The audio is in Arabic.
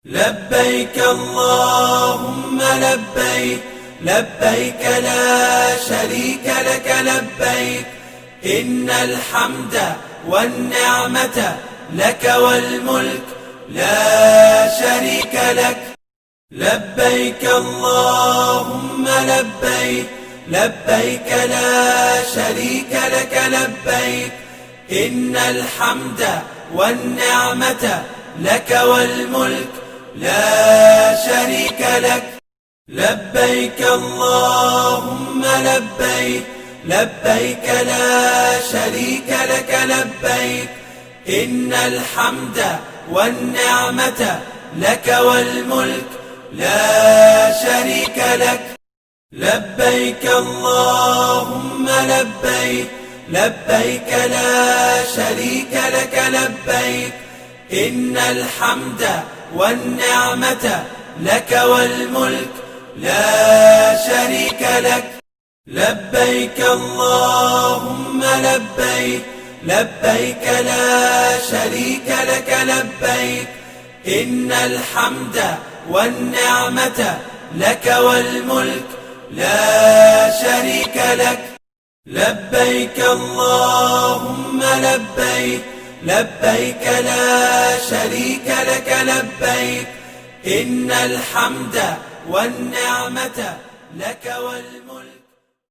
لبيك اللهم لبيك، لبيك لا شريك لك لبيك، إن الحمد والنعمة لك والملك لا شريك لك. لبيك اللهم لبيك، لبيك لا شريك لك لبيك، إن الحمد والنعمة لك والملك لا شريك لك. لبيك اللهم لبيك، لبيك لا شريك لك لبيك، إن الحمد والنعمة لك والملك لا شريك لك. لبيك اللهم لبيك، لبيك لا شريك لك لبيك، إن الحمد والنعمة لك والملك لا شريك لك. لبيك اللهم لبيك، لبيك لا شريك لك لبيك، إن الحمد والنعمة لك والملك لا شريك لك. لبيك اللهم لبيك، لبيك لا شريك لك لبيك، إن الحمد والنعمة لك والملك.